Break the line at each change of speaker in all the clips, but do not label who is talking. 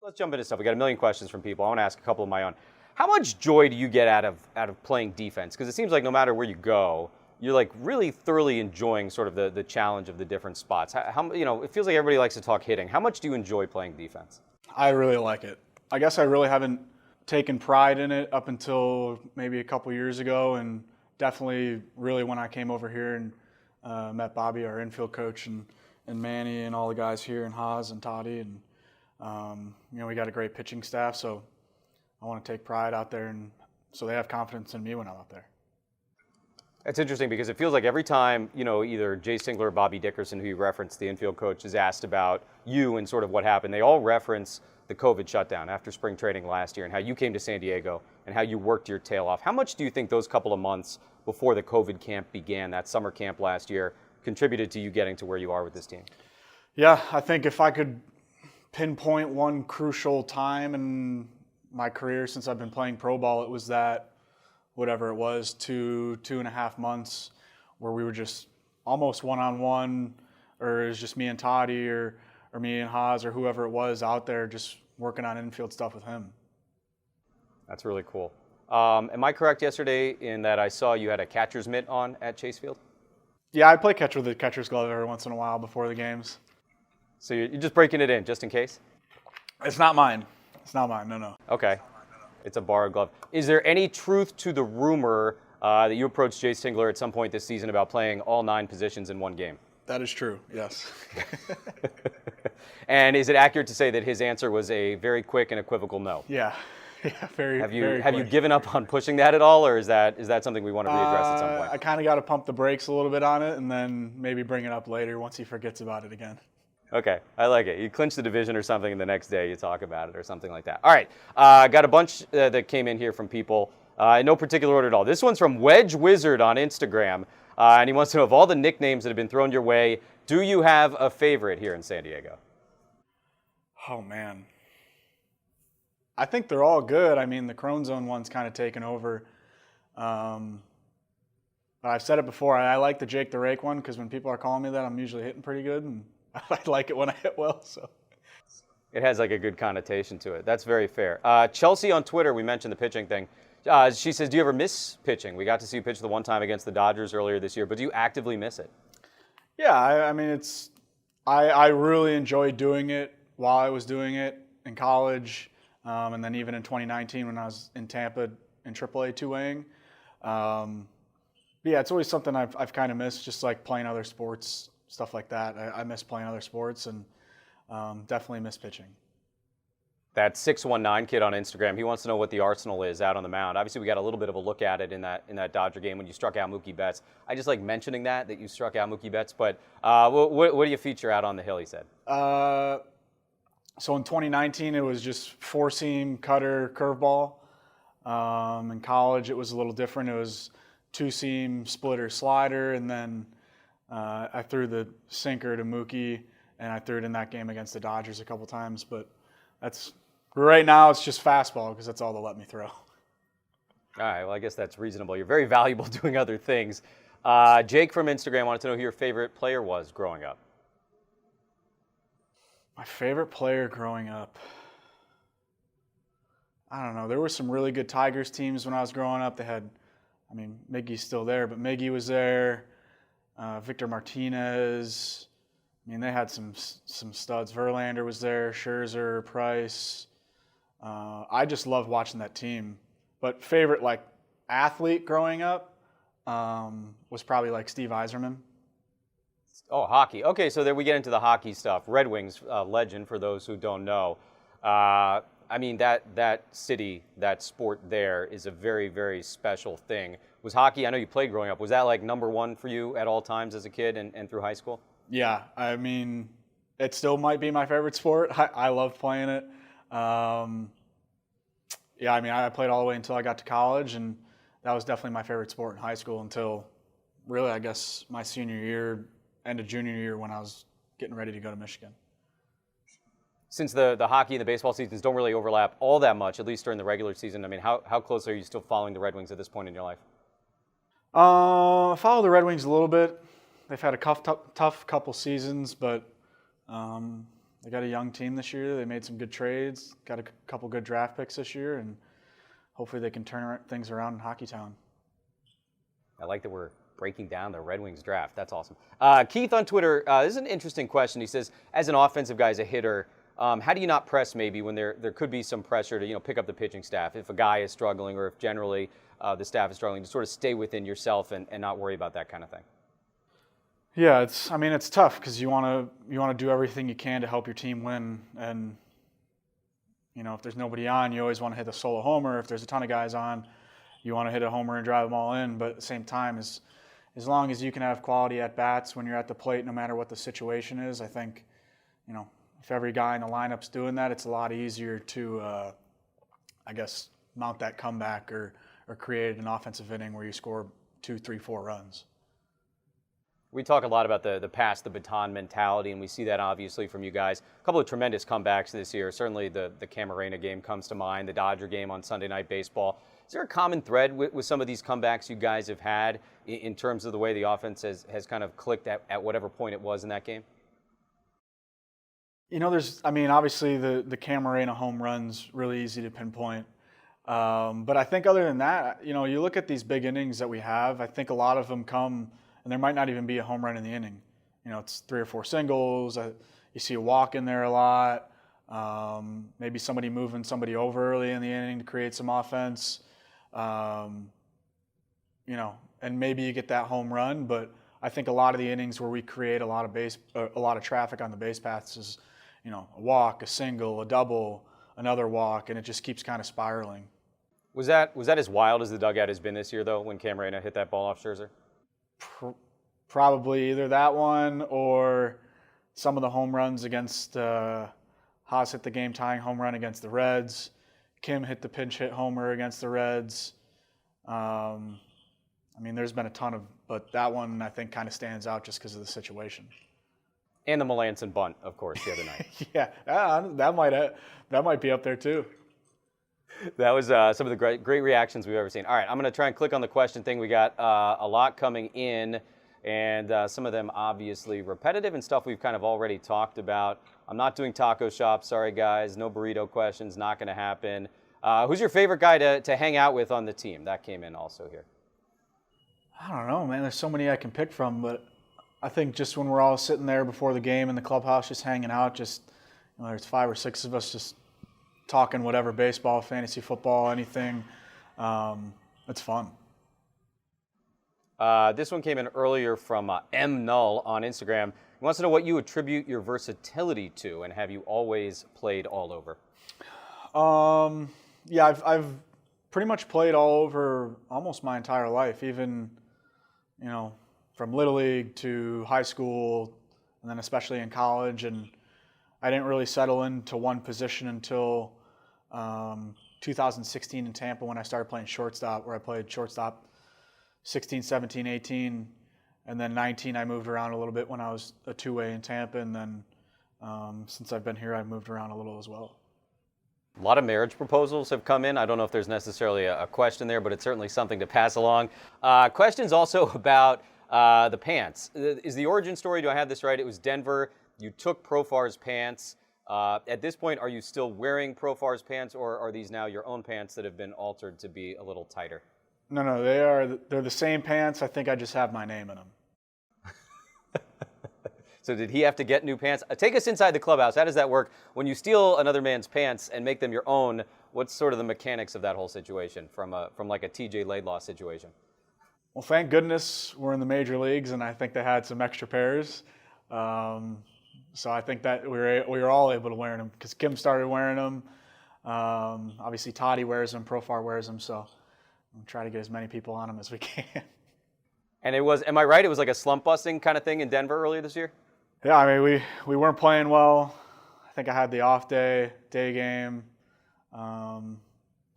Let's jump into stuff. We got a million questions from people. I want to ask a couple of my own. How much joy do you get out of playing defense? Because it seems like no matter where you go, you're like really thoroughly enjoying sort of the challenge of the different spots. It feels like everybody likes to talk hitting. How much do you enjoy playing defense?
I really like it. I guess I really haven't taken pride in it up until maybe a couple years ago, and definitely really when I came over here and met Bobby, our infield coach, and Manny and all the guys here, and Haas and Toddy, and we got a great pitching staff, so I want to take pride out there, and so they have confidence in me when I'm out there.
It's interesting because it feels like every time, either Jay Singler or Bobby Dickerson, who you referenced, the infield coach, is asked about you and sort of what happened, they all reference the COVID shutdown after spring training last year and how you came to San Diego and how you worked your tail off. How much do you think those couple of months before the COVID camp began, that summer camp last year, contributed to you getting to where you are with this team?
Yeah, I think if I could pinpoint one crucial time in my career since I've been playing pro ball, it was that, whatever it was, 2.5 months where we were just almost one-on-one, or it was just me and Toddy or me and Haas or whoever it was out there just working on infield stuff with him.
That's really cool. Am I correct yesterday in that I saw you had a catcher's mitt on at Chase Field?
Yeah, I play catch with a catcher's glove every once in a while before the games.
So you're just breaking it in just in case?
It's not mine. It's not mine, no.
Okay. It's a borrowed glove. Is there any truth to the rumor that you approached Jay Singler at some point this season about playing all 9 positions in one game?
That is true, yes.
And is it accurate to say that his answer was a very quick and equivocal no?
Yeah, very
Have you
quick.
given up on pushing that at all, or is that something we want to readdress at some point?
I kind of got to pump the brakes a little bit on it and then maybe bring it up later once he forgets about it again.
Okay, I like it. You clinch the division or something, and the next day you talk about it or something like that. All right, got a bunch that came in here from people in no particular order at all. This one's from Wedge Wizard on Instagram, and he wants to know, of all the nicknames that have been thrown your way, do you have a favorite here in San Diego?
Oh, man. I think they're all good. I mean, the Crone Zone one's kind of taken over. But I've said it before, I like the Jake the Rake one because when people are calling me that, I'm usually hitting pretty good, and I like it when I hit well. So
it has like a good connotation to it. That's very fair. Chelsea on Twitter, we mentioned the pitching thing. She says, do you ever miss pitching? We got to see you pitch the one time against the Dodgers earlier this year, but do you actively miss it?
Yeah, I mean, I really enjoyed doing it while I was doing it in college, and then even in 2019 when I was in Tampa in AAA two-waying. Yeah, it's always something I've kind of missed, just like playing other sports, stuff like that. I miss playing other sports and definitely miss pitching.
That 619 kid on Instagram, he wants to know what the arsenal is out on the mound. Obviously, we got a little bit of a look at it in that Dodger game when you struck out Mookie Betts. I just like mentioning that you struck out Mookie Betts. But what do you feature out on the hill, he said?
So in 2019, it was just four-seam, cutter, curveball. In college, it was a little different. It was two-seam, splitter, slider, and then I threw the sinker to Mookie, and I threw it in that game against the Dodgers a couple times. But right now it's just fastball because that's all they'll let me throw.
All right, well, I guess that's reasonable. You're very valuable doing other things. Jake from Instagram wanted to know who your favorite player was growing up.
My favorite player growing up, I don't know. There were some really good Tigers teams when I was growing up. They had, Miggy's still there, but Miggy was there. Victor Martinez. They had some studs. Verlander was there. Scherzer, Price. I just loved watching that team. But favorite athlete growing up was probably Steve Yzerman.
Oh, hockey. Okay, so there we get into the hockey stuff. Red Wings legend, for those who don't know. That city, that sport there is a very, very special thing. Was hockey, I know you played growing up, was that number one for you at all times as a kid and through high school?
Yeah, it still might be my favorite sport. I love playing it. I played all the way until I got to college, and that was definitely my favorite sport in high school until really, I guess, my senior year, end of junior year when I was getting ready to go to Michigan.
Since the hockey and the baseball seasons don't really overlap all that much, at least during the regular season, how close are you still following the Red Wings at this point in your life?
I follow the Red Wings a little bit. They've had a tough couple seasons, but they got a young team this year. They made some good trades, got a couple good draft picks this year, and hopefully they can turn things around in Hockeytown.
I like that we're breaking down the Red Wings draft. That's awesome. Keith on Twitter, this is an interesting question. He says, as an offensive guy, as a hitter, how do you not press maybe when there could be some pressure to pick up the pitching staff if a guy is struggling or if generally the staff is struggling, to sort of stay within yourself and not worry about that kind of thing?
Yeah, it's tough because you want to do everything you can to help your team win, and if there's nobody on, you always want to hit a solo homer. If there's a ton of guys on, you want to hit a homer and drive them all in. But at the same time, as long as you can have quality at bats when you're at the plate, no matter what the situation is, I think if every guy in the lineup's doing that, it's a lot easier to mount that comeback or create an offensive inning where you score 2, 3, 4 runs.
We talk a lot about the pass the baton mentality, and we see that obviously from you guys. A couple of tremendous comebacks this year. Certainly the Camarena game comes to mind, the Dodger game on Sunday Night Baseball. Is there a common thread with some of these comebacks you guys have had in terms of the way the offense has kind of clicked at whatever point it was in that game?
Obviously the Camarena home run's really easy to pinpoint. But I think other than that, you look at these big innings that we have, I think a lot of them come, and there might not even be a home run in the inning. It's 3 or 4 singles. You see a walk in there a lot. Maybe somebody moving somebody over early in the inning to create some offense. And maybe you get that home run. But I think a lot of the innings where we create a lot of traffic on the base paths is, a walk, a single, a double, another walk, and it just keeps kind of spiraling.
Was that as wild as the dugout has been this year, though, when Camarena hit that ball off Scherzer?
Probably either that one or some of the home runs against Haas hit the game-tying home run against the Reds. Kim hit the pinch hit homer against the Reds. There's been a ton of, but that one I think kind of stands out just because of the situation.
And the Melanson bunt, of course, the other night.
Yeah, that might be up there too.
That was some of the great reactions we've ever seen. All right, I'm going to try and click on the question thing. We got a lot coming in, and some of them obviously repetitive and stuff we've kind of already talked about. I'm not doing taco shop. Sorry, guys. No burrito questions. Not going to happen. Who's your favorite guy to hang out with on the team? That came in also here.
I don't know, man. There's so many I can pick from, but I think just when we're all sitting there before the game in the clubhouse just hanging out, there's 5 or 6 of us just talking whatever, baseball, fantasy football, anything. It's fun.
This one came in earlier from M. Null on Instagram. He wants to know what you attribute your versatility to, and have you always played all over?
Yeah, I've pretty much played all over almost my entire life, even, from Little League to high school, and then especially in college. And I didn't really settle into one position until 2016 in Tampa when I started playing shortstop, where I played shortstop 16, 17, 18, and then 19 I moved around a little bit when I was a two-way in Tampa, and then since I've been here I've moved around a little as well.
A lot of marriage proposals have come in. I don't know if there's necessarily a question there, but it's certainly something to pass along. Questions also about the pants. Is the origin story, do I have this right? It was Denver. You took Profar's pants. At this point, are you still wearing Profar's pants, or are these now your own pants that have been altered to be a little tighter?
No, they're the same pants. I think I just have my name in them.
So did he have to get new pants? Take us inside the clubhouse. How does that work? When you steal another man's pants and make them your own, what's sort of the mechanics of that whole situation from like a TJ Laidlaw situation?
Well, thank goodness we're in the major leagues, and I think they had some extra pairs. So I think that we were all able to wear them because Kim started wearing them. Obviously, Toddy wears them, Profar wears them, so I'm trying to get as many people on them as we can.
And it was, am I right, it was like a slump busting kind of thing in Denver earlier this year?
Yeah, I mean, we weren't playing well. I think I had the off day game.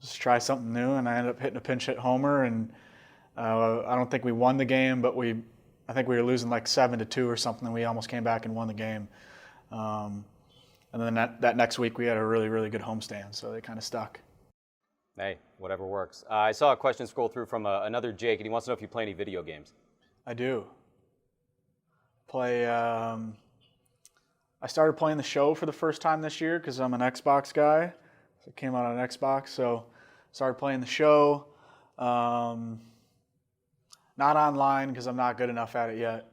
Just try something new, and I ended up hitting a pinch hit homer, and I don't think we won the game, but I think we were losing like 7-2 or something, and we almost came back and won the game. And then that next week we had a really, really good homestand, so they kind of stuck.
Hey, whatever works. I saw a question scroll through from another Jake, and he wants to know if you play any video games.
I do. Play I started playing the show for the first time this year because I'm an Xbox guy. So it came out on Xbox, so started playing the show. Not online because I'm not good enough at it yet.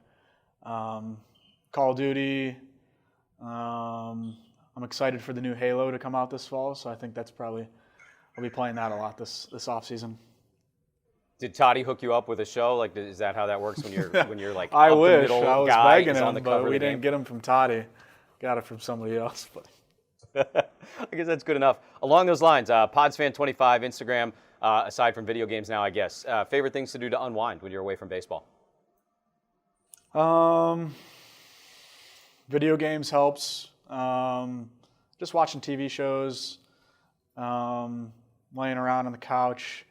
Call of Duty. I'm excited for the new Halo to come out this fall, so I think that's probably, I'll be playing that a lot this off season.
Did Toddy hook you up with a show? Like, is that how that works when you're like
I
up
wish.
the middle
I was
guy
begging
is on
him,
the
but
cover of
we
the
didn't
game?
get him from Toddy. Got it from somebody else. But
I guess that's good enough. Along those lines, PodsFan25 Instagram. Aside from video games now, I guess. Favorite things to do to unwind when you're away from baseball?
Video games helps. Just watching TV shows, laying around on the couch.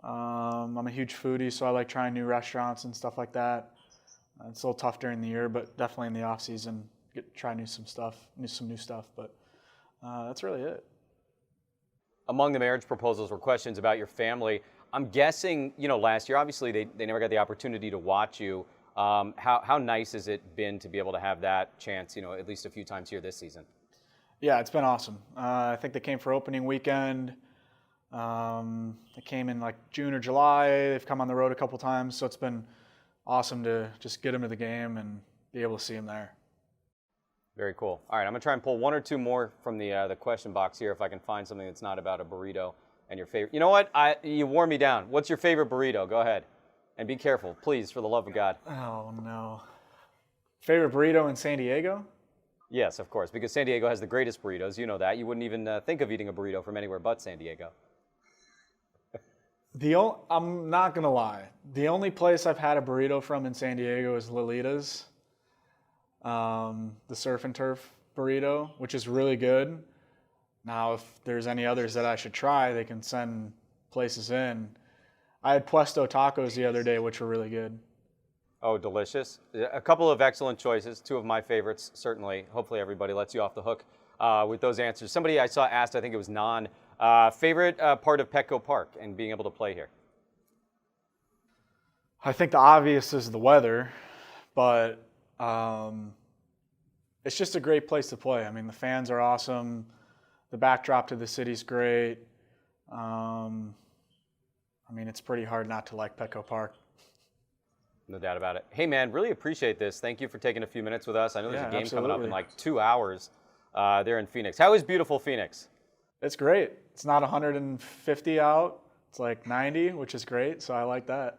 I'm a huge foodie, so I like trying new restaurants and stuff like that. It's a little tough during the year, but definitely in the off season, try some new stuff. But that's really it.
Among the marriage proposals were questions about your family. I'm guessing, last year, obviously they never got the opportunity to watch you. How nice has it been to be able to have that chance, at least a few times here this season?
Yeah, it's been awesome. I think they came for opening weekend. They came in like June or July. They've come on the road a couple times, so it's been awesome to just get them to the game and be able to see them there. Very
cool. All right, I'm going to try and pull one or two more from the question box here if I can find something that's not about a burrito and your favorite. You know what? You wore me down. What's your favorite burrito? Go ahead. And be careful, please, for the love of God.
Oh, no. Favorite burrito in San Diego?
Yes, of course, because San Diego has the greatest burritos. You know that. You wouldn't even think of eating a burrito from anywhere but San Diego.
I'm not going to lie. The only place I've had a burrito from in San Diego is Lolita's. The surf and turf burrito, which is really good. Now, if there's any others that I should try, they can send places in. I had Puesto tacos the other day, which were really good.
Oh, delicious. A couple of excellent choices, two of my favorites, certainly. Hopefully everybody lets you off the hook with those answers. Somebody I saw asked, I think it was Non, favorite part of Petco Park and being able to play here?
I think the obvious is the weather, but it's just a great place to play. I mean, the fans are awesome. The backdrop to the city's great. It's pretty hard not to like Petco Park.
No doubt about it. Hey, man, really appreciate this. Thank you for taking a few minutes with us. I know there's a game coming up in like 2 hours there in Phoenix. How is beautiful Phoenix?
It's great. It's not 150 out. It's like 90, which is great, so I like that.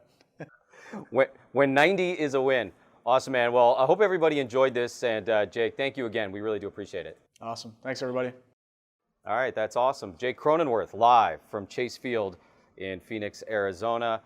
When 90 is a win. Awesome, man. Well, I hope everybody enjoyed this, and Jake, thank you again. We really do appreciate it.
Awesome. Thanks, everybody.
All right, that's awesome. Jake Cronenworth live from Chase Field in Phoenix, Arizona.